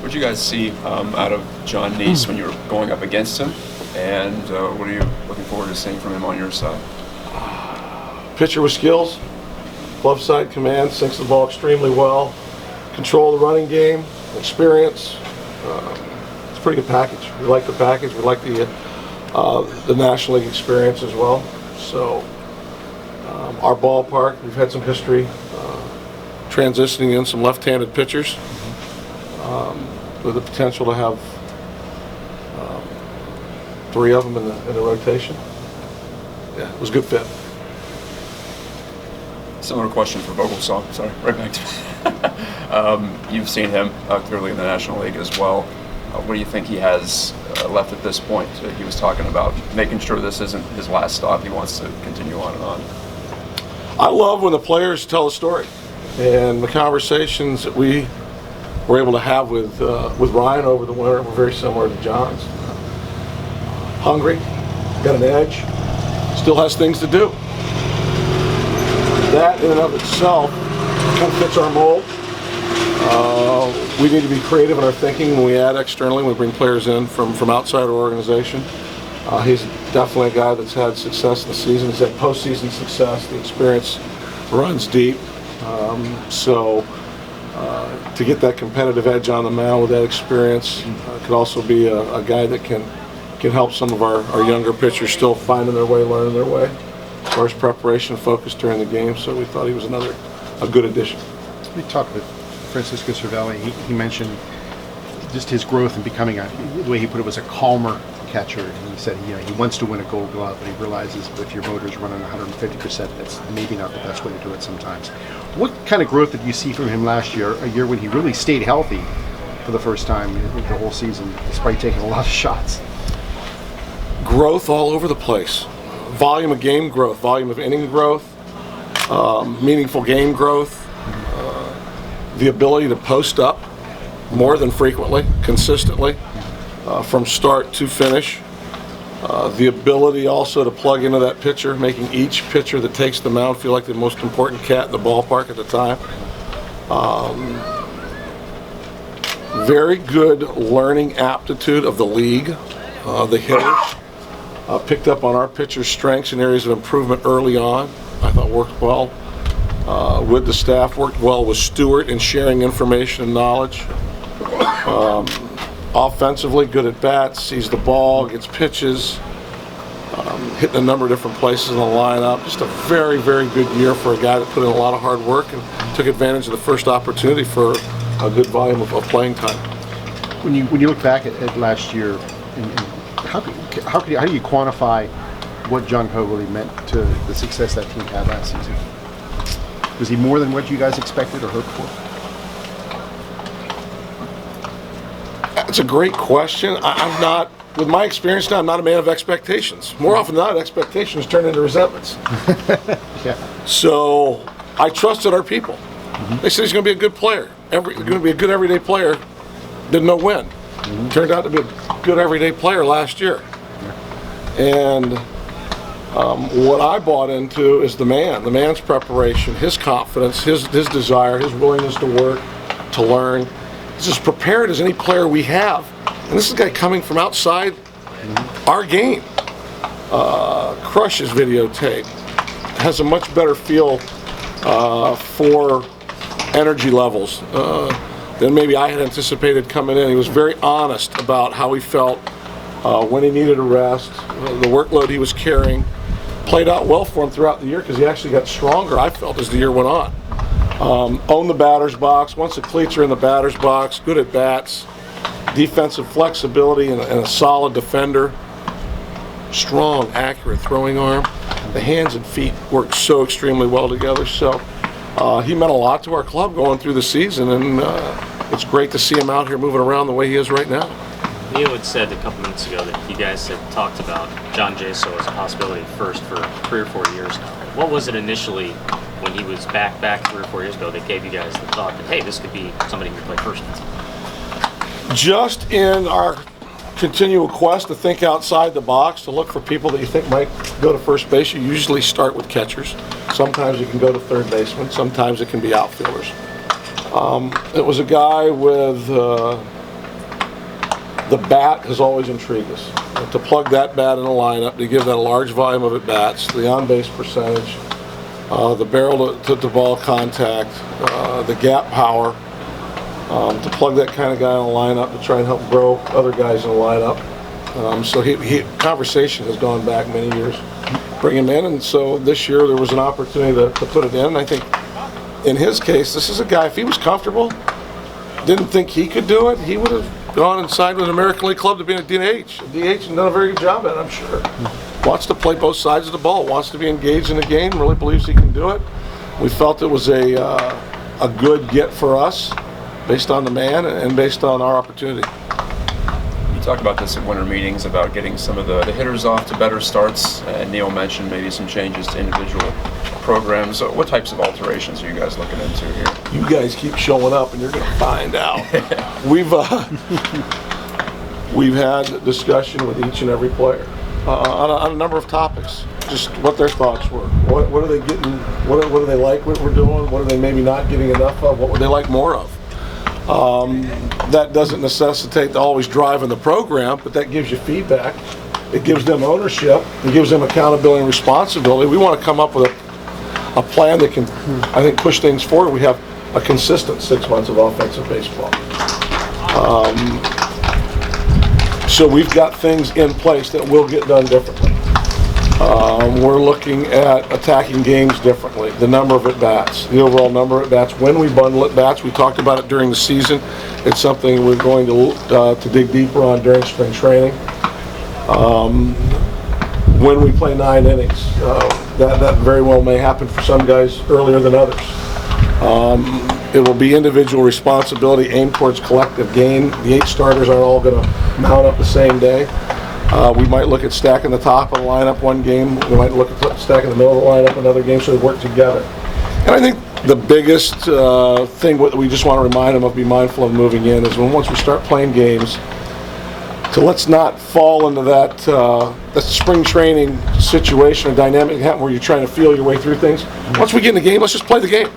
What did you guys see out of John Neese when you were going up against him, and what are you looking forward to seeing from him on your side? Pitcher with skills, glove side command, sinks the ball extremely well, control the running game, experience. It's a pretty good package. We like the package. We like the National League experience as well. So our ballpark, we've had some history transitioning in some left-handed pitchers with the potential to have 3 of them in the rotation. Yeah, it was a good fit. Similar question for Vogelsong. Sorry, right back to you've seen him clearly in the National League as well. What do you think he has left at this point? He was talking about making sure this isn't his last stop. He wants to continue on and on. I love when the players tell a story, and the conversations that we were able to have with Ryan over the winter were very similar to John's. Hungry, got an edge, still has things to do. That in and of itself kind of fits our mold. We need to be creative in our thinking when we add externally, when we bring players in from outside our organization. He's definitely a guy that's had success in the season. He's had postseason success. The experience runs deep. To get that competitive edge on the mound with that experience could also be a guy that can help some of our younger pitchers still finding their way, learning their way as far as preparation and focus during the game. So we thought he was a good addition. We talked with Francisco Cervelli. He mentioned just his growth in becoming the way he put it was a calmer catcher. And he said he wants to win a Gold Glove, but he realizes if your motor's running 150%, that's maybe not the best way to do it sometimes. What kind of growth did you see from him last year, a year when he really stayed healthy for the first time the whole season, despite taking a lot of shots? Growth all over the place. Volume of game growth, volume of inning growth, meaningful game growth, the ability to post up more than frequently, consistently, from start to finish. The ability also to plug into that pitcher, making each pitcher that takes the mound feel like the most important cat in the ballpark at the time. Very good learning aptitude of the league. The hitters picked up on our pitchers' strengths and areas of improvement early on. I thought worked well with the staff, worked well with Stewart in sharing information and knowledge. Offensively, good at bats, sees the ball, gets pitches, hitting a number of different places in the lineup. Just a very, very good year for a guy that put in a lot of hard work and took advantage of the first opportunity for a good volume of playing time. When you look back at last year, how do you quantify what John Cogley meant to the success that team had last season? Was he more than what you guys expected or hoped for? That's a great question. I'm not, with my experience now, I'm not a man of expectations. More often than not, expectations turn into resentments. Yeah. So I trusted our people. They said he's going to be a good player. Going to be a good everyday player. Didn't know when. Turned out to be a good everyday player last year. And what I bought into is the man's preparation, his confidence, his desire, his willingness to work, to learn. He's as prepared as any player we have. And this is a guy coming from outside our game. Crushes videotape. Has a much better feel for energy levels than maybe I had anticipated coming in. He was very honest about how he felt when he needed a rest, the workload he was carrying. Played out well for him throughout the year because he actually got stronger, I felt, as the year went on. Owned the batter's box. Once the cleats are in the batter's box, good at bats, defensive flexibility, and a solid defender. Strong, accurate throwing arm. The hands and feet work so extremely well together. So he meant a lot to our club going through the season, and it's great to see him out here moving around the way he is right now. Neil had said a couple minutes ago that you guys had talked about John Jaso as a possibility at first for 3 or 4 years now. What was it initially when he was back 3 or 4 years ago that gave you guys the thought that, hey, this could be somebody who could play first? Just in our continual quest to think outside the box, to look for people that you think might go to first base, you usually start with catchers. Sometimes you can go to third baseman. Sometimes it can be outfielders. It was a guy with The bat has always intrigued us. To plug that bat in a lineup, to give that a large volume of at-bats, the on-base percentage, the barrel to ball contact, the gap power, to plug that kind of guy in a lineup to try and help grow other guys in the lineup. So conversation has gone back many years, bring him in, and so this year there was an opportunity to put it in. And I think in his case, this is a guy, if he was comfortable, didn't think he could do it, he would have gone and signed with an American League club to be a DH. And done a very good job at it, I'm sure. Wants to play both sides of the ball, wants to be engaged in the game, really believes he can do it. We felt it was a good get for us based on the man and based on our opportunity. You talked about this at winter meetings about getting some of the hitters off to better starts, and Neil mentioned maybe some changes to individual programs. So what types of alterations are you guys looking into here? You guys keep showing up and you're going to find out. We've had discussion with each and every player on a number of topics, just what their thoughts were. What are they getting, what do they like what we're doing, what are they maybe not getting enough of, what would they like more of? That doesn't necessitate always driving the program, but that gives you feedback. It gives them ownership. It gives them accountability and responsibility. We want to come up with a plan that can, I think, push things forward. We have a consistent 6 months of offensive baseball. So we've got things in place that will get done differently. We're looking at attacking games differently, the number of at-bats, the overall number of at-bats. When we bundle at-bats, we talked about it during the season. It's something we're going to dig deeper on during spring training. When we play 9 innings, that very well may happen for some guys earlier than others. It will be individual responsibility aimed towards collective gain. The 8 starters aren't all going to mount up the same day. We might look at stacking the top of the lineup one game. We might look at stacking the middle of the lineup another game, so they work together. And I think the biggest thing we just want to remind them of, be mindful of moving in, is once we start playing games, so let's not fall into that spring training situation or dynamic where you're trying to feel your way through things. Once we get in the game, let's just play the game.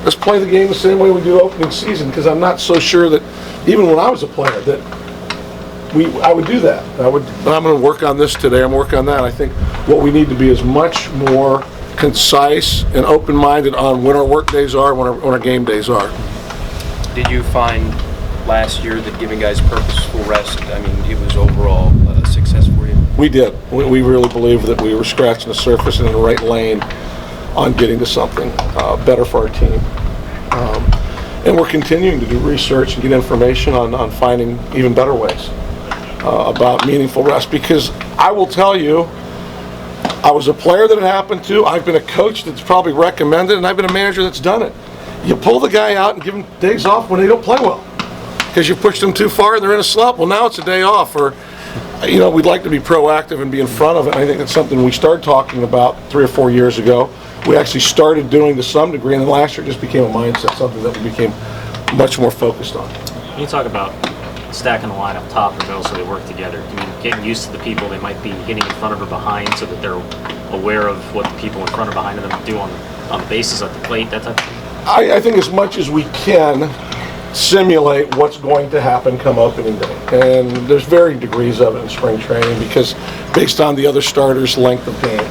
Let's play the game the same way we do opening season, because I'm not so sure that, even when I was a player, that I would do that. I'm going to work on this today, I'm working on that. I think what we need to be is much more concise and open-minded on when our work days are, when our game days are. Did you find last year that giving guys purposeful rest, I mean, it was overall a success for you? We did. We really believe that we were scratching the surface and in the right lane on getting to something better for our team. And we're continuing to do research and get information on finding even better ways about meaningful rest, because I will tell you, I was a player that it happened to, I've been a coach that's probably recommended, and I've been a manager that's done it. You pull the guy out and give him days off when they don't play well, because you pushed them too far and they're in a slump. Well, now it's a day off, or we'd like to be proactive and be in front of it. I think that's something we started talking about 3 or 4 years ago. We actually started doing to some degree, and then last year it just became a mindset, something that we became much more focused on. When you talk about stacking the lineup top and middle so they work together, I mean, getting used to the people they might be hitting in front of or behind, so that they're aware of what the people in front or behind of them do on the bases, at the plate, that type of thing? I think as much as we can simulate what's going to happen come opening day. And there's varying degrees of it in spring training, because based on the other starters' length of game,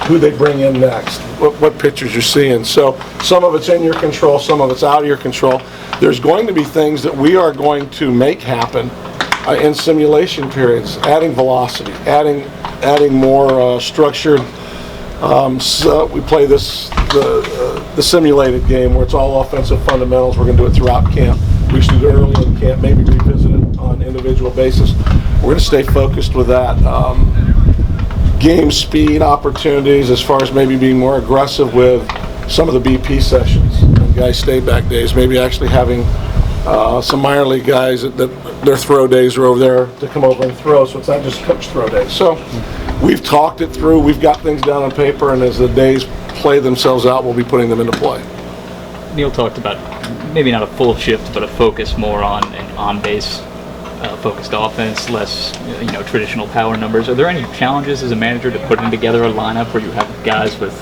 who they bring in next, what pitchers you're seeing. So some of it's in your control, some of it's out of your control. There's going to be things that we are going to make happen in simulation periods, adding velocity, adding more structured. So we play the simulated game where it's all offensive fundamentals. We're going to do it throughout camp. We used to do it early in camp, maybe revisit it on an individual basis. We're going to stay focused with that. Game speed opportunities, as far as maybe being more aggressive with some of the BP sessions and guys stay back days, maybe actually having some minor league guys that their throw days are over there to come over and throw, so it's not just coach throw days. So we've talked it through, we've got things down on paper, and as the days play themselves out, we'll be putting them into play. Neil talked about maybe not a full shift, but a focus more on an on-base focused offense, less traditional power numbers. Are there any challenges as a manager to putting together a lineup where you have guys with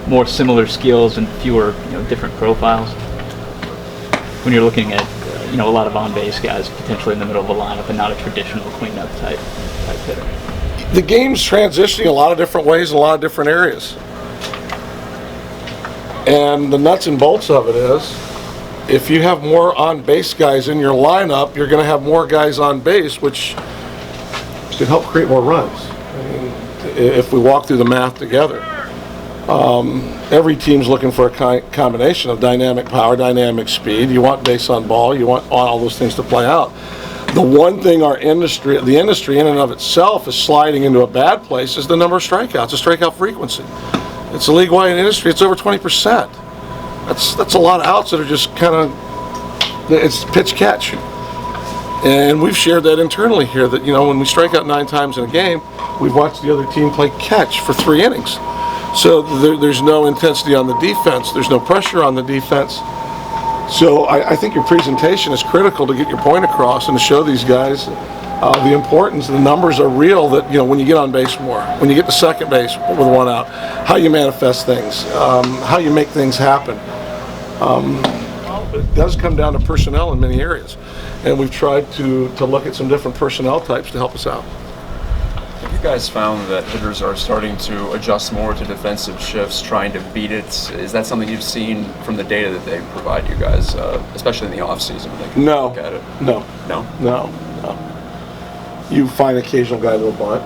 more similar skills and fewer different profiles? When you're looking at a lot of on-base guys potentially in the middle of a lineup and not a traditional cleanup type hitter. The game's transitioning a lot of different ways in a lot of different areas. And the nuts and bolts of it is, if you have more on-base guys in your lineup, you're going to have more guys on base, which should help create more runs. I mean, if we walk through the math together. Every team's looking for a combination of dynamic power, dynamic speed. You want base on ball. You want all those things to play out. The one thing the industry in and of itself is sliding into a bad place is the number of strikeouts, the strikeout frequency. It's a league-wide industry. It's over 20%. That's a lot of outs that are just kind of, it's pitch catch. And we've shared that internally here that, when we strike out 9 times in a game, we've watched the other team play catch for 3 innings. So there's no intensity on the defense. There's no pressure on the defense. So I think your presentation is critical to get your point across and to show these guys the importance. The numbers are real that, when you get on base more, when you get to second base with 1 out, how you manifest things, how you make things happen. It does come down to personnel in many areas. And we've tried to look at some different personnel types to help us out. Have you guys found that hitters are starting to adjust more to defensive shifts, trying to beat it? Is that something you've seen from the data that they provide you guys, especially in the off season when they can look at it? No. You find an occasional guy to a bunt.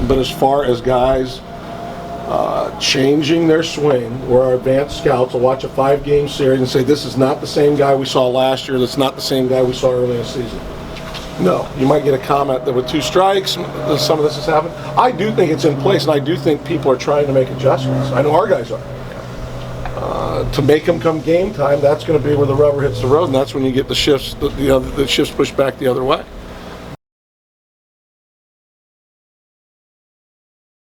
But as far as guys changing their swing, where our advanced scouts will watch a 5-game series and say, this is not the same guy we saw last year, that's not the same guy we saw early in the season. No, you might get a comment that with 2 strikes, some of this has happened. I do think it's in place, and I do think people are trying to make adjustments. I know our guys are. To make them come game time, that's going to be where the rubber hits the road, and that's when you get the shifts, the shifts pushed back the other way.